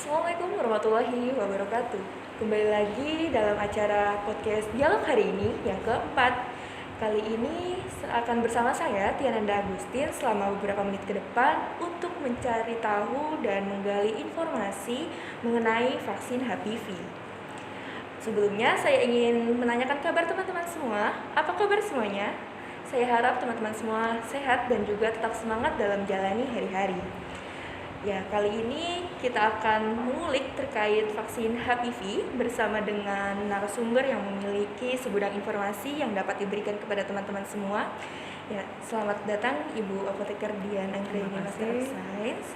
Assalamualaikum warahmatullahi wabarakatuh. Kembali lagi dalam acara podcast Dialog hari ini yang keempat. Kali ini akan bersama saya Tiananda Agustin selama beberapa menit ke depan untuk mencari tahu dan menggali informasi mengenai vaksin HPV. Sebelumnya saya ingin menanyakan kabar teman-teman semua. Apa kabar semuanya? Saya harap teman-teman semua sehat dan juga tetap semangat dalam jalani hari-hari. Ya, kali ini kita akan mengulik terkait vaksin HPV bersama dengan narasumber yang memiliki segudang informasi yang dapat diberikan kepada teman-teman semua. Ya, selamat datang Ibu Apoteker Dian Anggraini, Master of Science.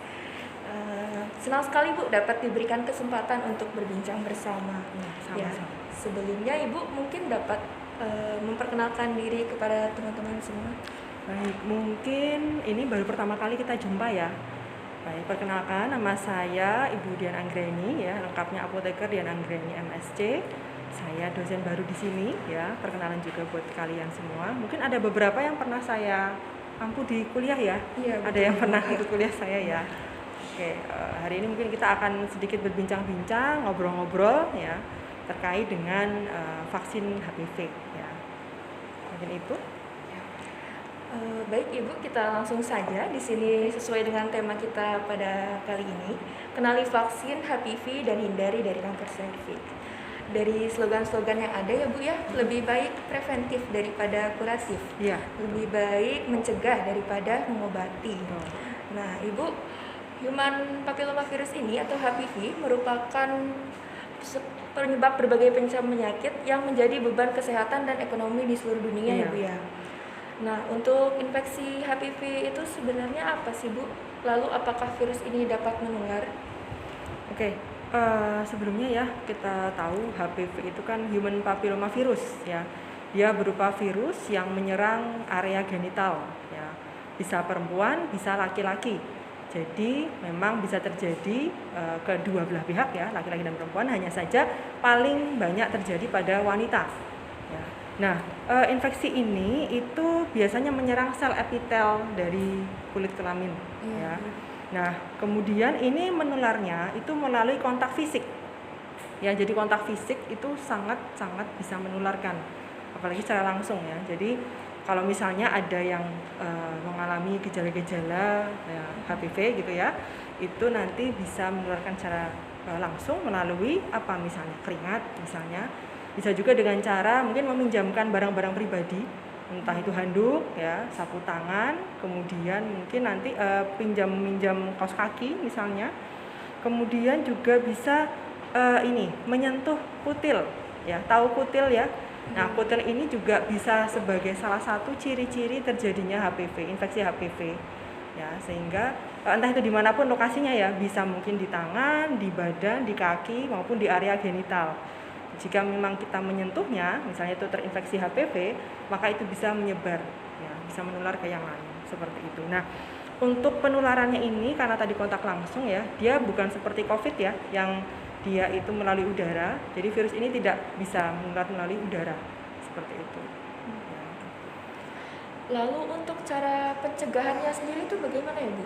Senang sekali Bu dapat diberikan kesempatan untuk berbincang bersama. Ya, sebelumnya Ibu mungkin dapat memperkenalkan diri kepada teman-teman semua. Baik, mungkin ini baru pertama kali kita jumpa ya. Baik, perkenalkan nama saya Ibu Dian Anggraini ya, lengkapnya Apoteker Dian Anggraini MSc. Saya dosen baru di sini ya, perkenalan juga buat kalian semua. Mungkin ada beberapa yang pernah saya ampu di kuliah ya. Iya, ada yang pernah ikut kuliah saya ya. Oke, hari ini mungkin kita akan sedikit berbincang-bincang, ngobrol-ngobrol ya terkait dengan vaksin HPV ya. Mungkin itu. Baik Ibu, kita langsung saja di sini sesuai dengan tema kita pada kali ini. Kenali vaksin HPV dan hindari dari kanker serviks. Dari slogan-slogan yang ada ya Bu ya, lebih baik preventif daripada kuratif. Iya. Lebih baik mencegah daripada mengobati. Nah Ibu, human papillomavirus ini atau HPV merupakan penyebab berbagai macam penyakit yang menjadi beban kesehatan dan ekonomi di seluruh dunia ya Bu ya. Nah, untuk infeksi HPV itu sebenarnya apa sih Bu? Lalu apakah virus ini dapat menular? Oke, sebelumnya ya kita tahu HPV itu kan human papillomavirus ya. Dia berupa virus yang menyerang area genital ya. Bisa perempuan, bisa laki-laki. Jadi memang bisa terjadi kedua belah pihak ya, laki-laki dan perempuan, hanya saja paling banyak terjadi pada wanita. Ya. Nah, infeksi ini itu biasanya menyerang sel epitel dari kulit kelamin ya. Nah, kemudian ini menularnya itu melalui kontak fisik. Ya, jadi kontak fisik itu sangat-sangat bisa menularkan, apalagi secara langsung ya. Jadi kalau misalnya ada yang mengalami gejala-gejala ya, HPV gitu ya, itu nanti bisa menularkan secara langsung melalui apa misalnya keringat misalnya. Bisa juga dengan cara mungkin meminjamkan barang-barang pribadi, entah itu handuk ya, sapu tangan, kemudian mungkin nanti minjam kaos kaki misalnya. Kemudian juga bisa menyentuh kutil ya, tahu kutil ya. Nah, kutil ini juga bisa sebagai salah satu ciri-ciri terjadinya HPV, infeksi HPV ya, sehingga entah itu dimanapun lokasinya ya, bisa mungkin di tangan, di badan, di kaki maupun di area genital. Jika memang kita menyentuhnya, misalnya itu terinfeksi HPV, maka itu bisa menyebar, ya, bisa menular ke yang lain, seperti itu. Nah, untuk penularannya ini karena tadi kontak langsung ya, dia bukan seperti COVID ya, yang dia itu melalui udara. Jadi virus ini tidak bisa menular melalui udara, seperti itu. Lalu untuk cara pencegahannya sendiri itu bagaimana ya Bu?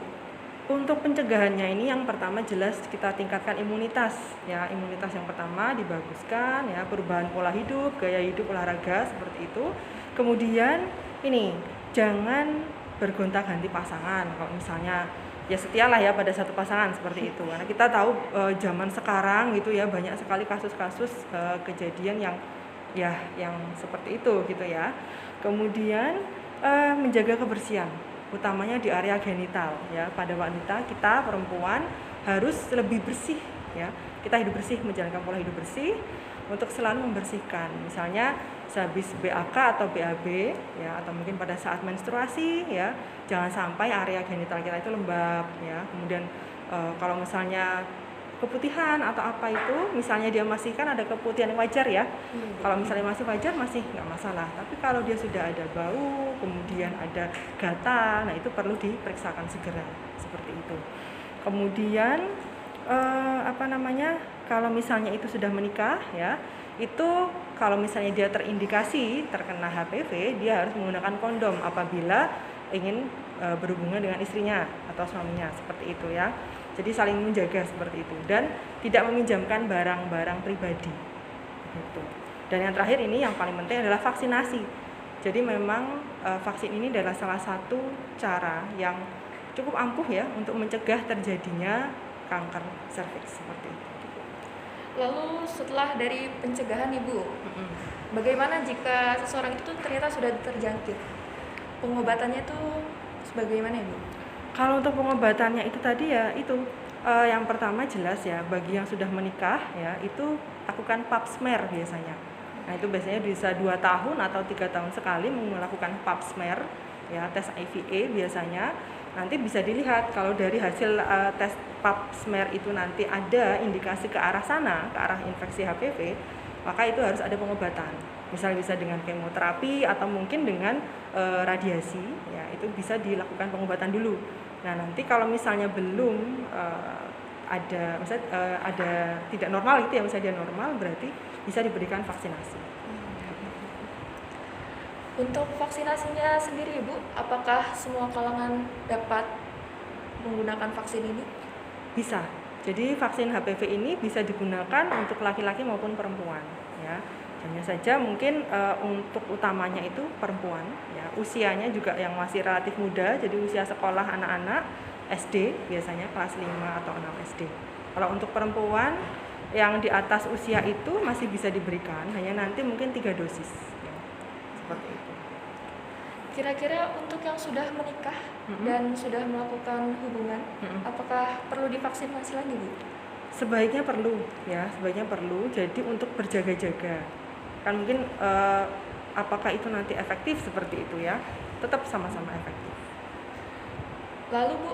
Untuk pencegahannya ini yang pertama jelas kita tingkatkan imunitas ya, imunitas yang pertama dibaguskan ya, perubahan pola hidup, gaya hidup, olahraga seperti itu. Kemudian ini jangan bergonta-ganti pasangan. Kalau misalnya ya setialah ya pada satu pasangan seperti itu. Karena kita tahu zaman sekarang gitu ya banyak sekali kasus-kasus kejadian yang seperti itu gitu ya. Kemudian menjaga kebersihan, utamanya di area genital ya. Pada wanita kita perempuan harus lebih bersih ya. Kita hidup bersih, menjalankan pola hidup bersih untuk selalu membersihkan. Misalnya sehabis BAK atau BAB ya, atau mungkin pada saat menstruasi ya, jangan sampai area genital kita itu lembab ya. Kemudian kalau misalnya keputihan atau apa itu, misalnya dia masih kan ada keputihan yang wajar ya. Kalau misalnya masih wajar masih nggak masalah. Tapi kalau dia sudah ada bau, kemudian ada gatal, nah itu perlu diperiksakan segera seperti itu. Kemudian kalau misalnya itu sudah menikah ya, itu kalau misalnya dia terindikasi terkena HPV, dia harus menggunakan kondom apabila ingin berhubungan dengan istrinya atau suaminya seperti itu ya. Jadi saling menjaga seperti itu dan tidak meminjamkan barang-barang pribadi. Gitu. Dan yang terakhir ini yang paling penting adalah vaksinasi. Jadi memang vaksin ini adalah salah satu cara yang cukup ampuh ya untuk mencegah terjadinya kanker serviks seperti itu. Lalu setelah dari pencegahan Ibu, bagaimana jika seseorang itu ternyata sudah terjangkit? Pengobatannya itu sebagaimana Ibu? Kalau untuk pengobatannya itu tadi ya itu yang pertama jelas ya bagi yang sudah menikah ya itu lakukan pap smear biasanya. Nah itu biasanya bisa 2 tahun atau 3 tahun sekali melakukan pap smear ya tes IVA biasanya. Nanti bisa dilihat kalau dari hasil tes pap smear itu nanti ada indikasi ke arah sana, ke arah infeksi HPV, maka itu harus ada pengobatan. Misalnya bisa dengan kemoterapi atau mungkin dengan radiasi, ya itu bisa dilakukan pengobatan dulu. Nah nanti kalau misalnya belum ada, misalnya ada tidak normal itu ya, misalnya dia normal berarti bisa diberikan vaksinasi. Untuk vaksinasinya sendiri Ibu, apakah semua kalangan dapat menggunakan vaksin ini? Bisa. Jadi vaksin HPV ini bisa digunakan untuk laki-laki maupun perempuan ya. Hanya saja mungkin untuk utamanya itu perempuan ya. Usianya juga yang masih relatif muda, jadi usia sekolah anak-anak SD biasanya kelas 5 atau 6 SD. Kalau untuk perempuan yang di atas usia itu masih bisa diberikan, hanya nanti mungkin 3 dosis ya. Seperti itu. Kira-kira untuk yang sudah menikah dan sudah melakukan hubungan, apakah perlu divaksinasi lagi Bu? Sebaiknya perlu ya, sebaiknya perlu. Jadi untuk berjaga-jaga. Kan mungkin apakah itu nanti efektif seperti itu ya? Tetap sama-sama efektif. Lalu Bu,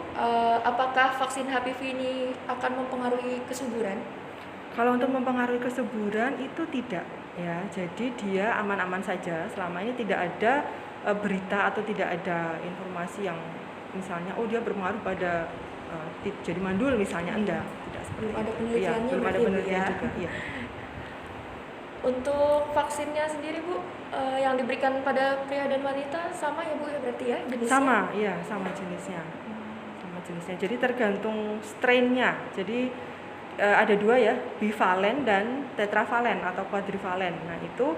apakah vaksin HPV ini akan mempengaruhi kesuburan? Kalau untuk mempengaruhi kesuburan itu tidak ya. Jadi dia aman-aman saja. Selama ini tidak ada berita atau tidak ada informasi yang misalnya dia berpengaruh pada jadi mandul misalnya, tidak seperti Belum ada itu. penelitiannya Belum ada berarti, Bu, penelitian ya? juga iya. Untuk vaksinnya sendiri Bu, yang diberikan pada pria dan wanita sama ya Bu ya berarti ya jenisnya? Sama, iya, sama jenisnya. Sama jenisnya. Jadi tergantung strain-nya. Jadi ada 2 ya, bivalen dan tetravalen atau quadrivalen. Nah, itu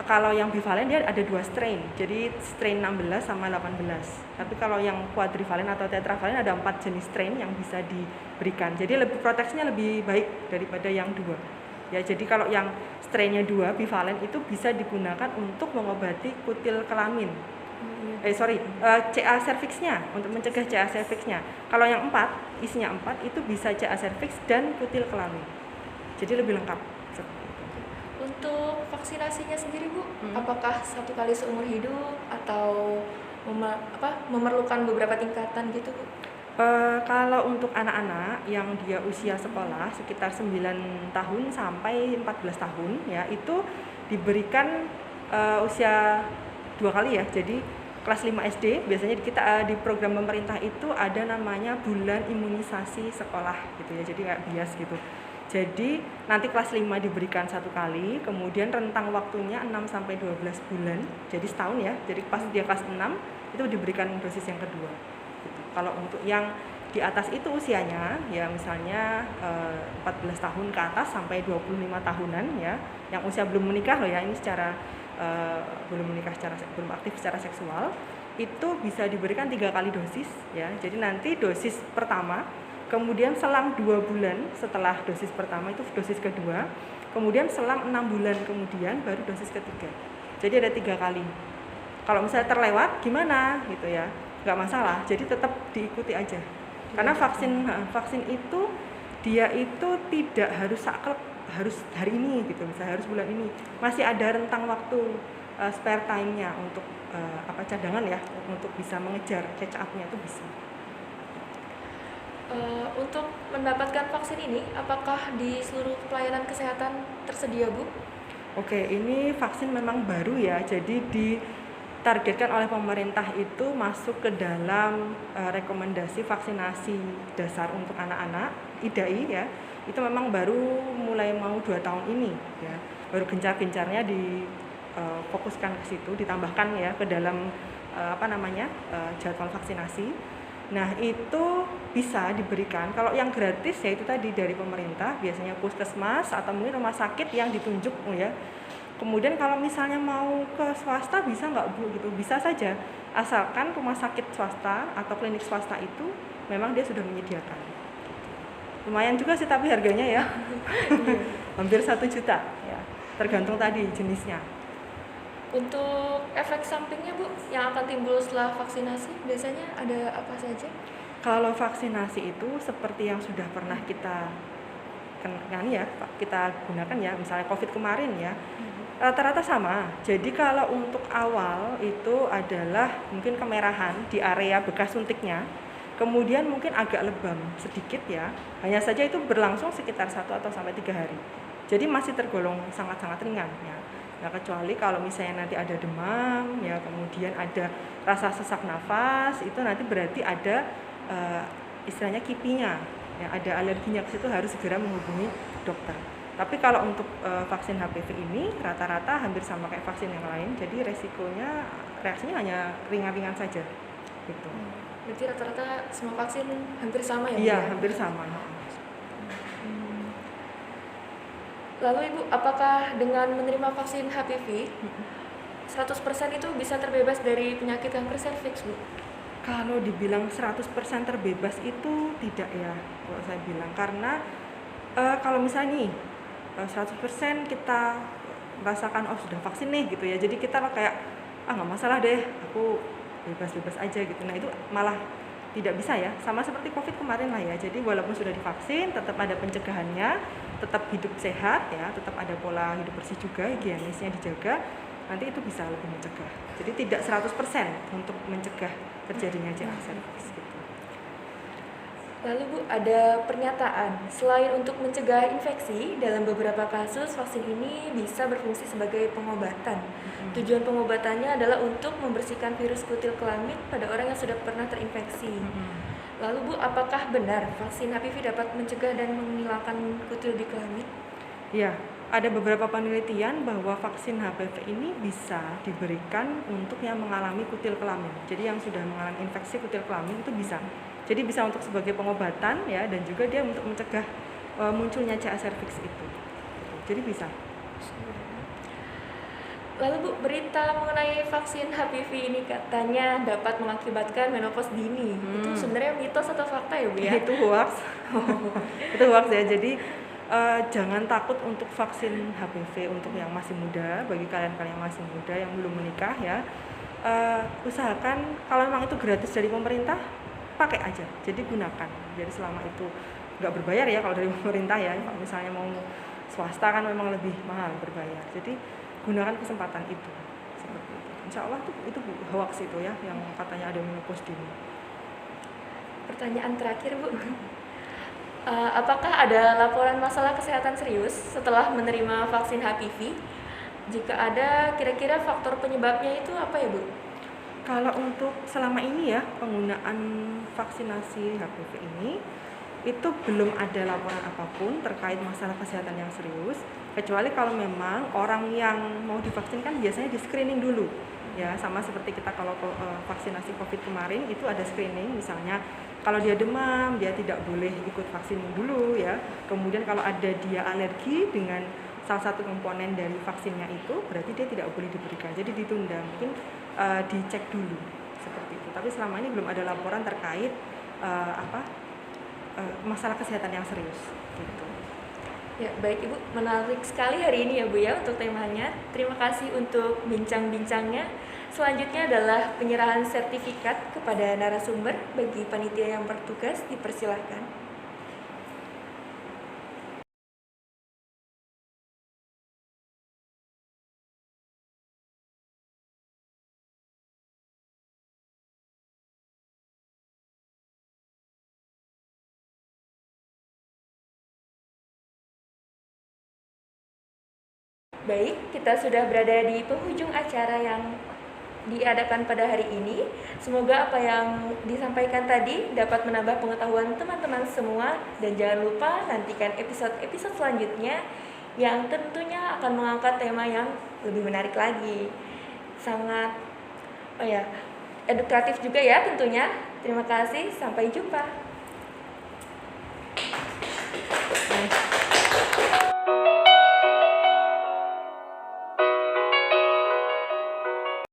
kalau yang bivalen dia ada 2 strain. Jadi strain 16 sama 18. Tapi kalau yang quadrivalen atau tetravalen ada 4 jenis strain yang bisa diberikan. Jadi proteksinya lebih baik daripada yang 2. Ya, jadi kalau yang strainnya 2 bivalen itu bisa digunakan untuk mengobati kutil kelamin. CA cervixnya, untuk mencegah CA cervixnya. Kalau yang 4, isinya 4 itu bisa CA cervix dan kutil kelamin. Jadi lebih lengkap. Untuk vaksinasinya sendiri Bu, apakah 1 kali seumur hidup atau memerlukan beberapa tingkatan gitu Bu? Kalau untuk anak-anak yang dia usia sekolah sekitar 9 tahun sampai 14 tahun ya itu diberikan usia 2 kali ya. Jadi kelas 5 SD biasanya kita di program pemerintah itu ada namanya bulan imunisasi sekolah gitu ya. Jadi kayak bias gitu. Jadi nanti kelas 5 diberikan 1 kali, kemudian rentang waktunya 6 sampai 12 bulan. Jadi setahun ya. Jadi pas dia kelas 6 itu diberikan dosis yang kedua. Gitu. Kalau untuk yang di atas itu usianya ya misalnya 14 tahun ke atas sampai 25 tahunan ya, yang usia belum menikah loh ya, ini secara belum menikah belum aktif secara seksual, itu bisa diberikan 3 kali dosis ya. Jadi nanti dosis pertama, kemudian selang 2 bulan setelah dosis pertama itu dosis kedua, kemudian selang 6 bulan kemudian baru dosis ketiga. Jadi ada 3 kali. Kalau misalnya terlewat gimana gitu ya, nggak masalah. Jadi tetap diikuti aja. Karena vaksin itu dia itu tidak harus saklek harus hari ini gitu, misalnya harus bulan ini. Masih ada rentang waktu spare time-nya untuk cadangan ya, untuk bisa mengejar catch up-nya itu bisa. Untuk mendapatkan vaksin ini, apakah di seluruh pelayanan kesehatan tersedia, Bu? Oke, ini vaksin memang baru ya, jadi ditargetkan oleh pemerintah itu masuk ke dalam rekomendasi vaksinasi dasar untuk anak-anak, IDAI ya, itu memang baru mulai mau 2 tahun ini ya, baru gencar-gencarnya difokuskan ke situ, ditambahkan ya ke dalam jadwal vaksinasi. Nah, itu bisa diberikan. Kalau yang gratis ya itu tadi dari pemerintah, biasanya puskesmas atau mungkin rumah sakit yang ditunjuk ya. Kemudian kalau misalnya mau ke swasta bisa nggak Bu gitu? Bisa saja, asalkan rumah sakit swasta atau klinik swasta itu memang dia sudah menyediakan. Lumayan juga sih tapi harganya ya, hampir 1 juta ya, tergantung tadi jenisnya. Untuk efek sampingnya Bu, yang akan timbul setelah vaksinasi biasanya ada apa saja? Kalau vaksinasi itu seperti yang sudah pernah kita ya, kita gunakan ya, misalnya COVID kemarin ya, rata-rata sama. Jadi kalau untuk awal itu adalah mungkin kemerahan di area bekas suntiknya, kemudian mungkin agak lebam sedikit ya, hanya saja itu berlangsung sekitar 1 atau sampai 3 hari. Jadi masih tergolong sangat-sangat ringan ya. Nah, kecuali kalau misalnya nanti ada demam ya, kemudian ada rasa sesak nafas, itu nanti berarti ada istilahnya kipinya ya, ada alerginya, ke situ harus segera menghubungi dokter. Tapi kalau untuk vaksin HPV ini rata-rata hampir sama kayak vaksin yang lain, jadi reaksinya hanya ringan-ringan saja gitu. Berarti rata-rata semua vaksin hampir sama ya? Iya, Bu, ya? hampir sama. Lalu Ibu, apakah dengan menerima vaksin HPV 100% itu bisa terbebas dari penyakit kanker serviks, Bu? Kalau dibilang 100% terbebas itu tidak ya, kalau saya bilang. Karena kalau misalnya nih 100% kita merasakan oh sudah vaksin nih gitu ya, jadi kita kayak nggak masalah deh, aku bebas-bebas aja gitu. Nah itu malah tidak bisa ya, sama seperti COVID kemarin lah ya. Jadi walaupun sudah divaksin, tetap ada pencegahannya, tetap hidup sehat ya, tetap ada pola hidup bersih juga, higienisnya dijaga, nanti itu bisa lebih mencegah. Jadi tidak 100% untuk mencegah terjadinya CA cervix gitu. Lalu Bu, ada pernyataan, selain untuk mencegah infeksi, dalam beberapa kasus vaksin ini bisa berfungsi sebagai pengobatan. Tujuan pengobatannya adalah untuk membersihkan virus kutil kelamin pada orang yang sudah pernah terinfeksi. Lalu Bu, apakah benar vaksin HPV dapat mencegah dan menghilangkan kutil di kelamin? Ya, ada beberapa penelitian bahwa vaksin HPV ini bisa diberikan untuk yang mengalami kutil kelamin. Jadi yang sudah mengalami infeksi kutil kelamin itu bisa. Jadi bisa untuk sebagai pengobatan ya, dan juga dia untuk mencegah munculnya CA cervix itu. Jadi bisa. Lalu Bu, berita mengenai vaksin HPV ini katanya dapat mengakibatkan menopause dini. Itu sebenarnya mitos atau fakta ya Bu ya? Itu hoax. Itu hoax ya. Jadi jangan takut untuk vaksin HPV untuk yang masih muda. Bagi kalian-kalian yang masih muda yang belum menikah ya, usahakan kalau memang itu gratis dari pemerintah, pakai aja. Jadi gunakan. Jadi selama itu nggak berbayar ya kalau dari pemerintah ya. Kalau misalnya mau swasta kan memang lebih mahal berbayar. Jadi gunakan kesempatan itu seperti itu. Insya Allah itu hoax itu ya, yang katanya ada menopause dini. Pertanyaan terakhir Bu, apakah ada laporan masalah kesehatan serius setelah menerima vaksin HPV? Jika ada, kira-kira faktor penyebabnya itu apa ya Bu? Kalau untuk selama ini ya penggunaan vaksinasi HPV ini, itu belum ada laporan apapun terkait masalah kesehatan yang serius, kecuali kalau memang orang yang mau divaksin kan biasanya di screening dulu ya, sama seperti kita kalau vaksinasi COVID kemarin itu ada screening, misalnya kalau dia demam dia tidak boleh ikut vaksin dulu ya, kemudian kalau ada dia alergi dengan salah satu komponen dari vaksinnya itu berarti dia tidak boleh diberikan, jadi ditunda, mungkin dicek dulu seperti itu. Tapi selama ini belum ada laporan terkait masalah kesehatan yang serius gitu. Ya, baik Ibu, menarik sekali hari ini ya Bu ya untuk temanya. Terima kasih untuk bincang-bincangnya. Selanjutnya adalah penyerahan sertifikat kepada narasumber. Bagi panitia yang bertugas, dipersilahkan. Baik, kita sudah berada di penghujung acara yang diadakan pada hari ini. Semoga apa yang disampaikan tadi dapat menambah pengetahuan teman-teman semua, dan jangan lupa nantikan episode-episode selanjutnya yang tentunya akan mengangkat tema yang lebih menarik lagi. Sangat edukatif juga ya tentunya. Terima kasih, sampai jumpa.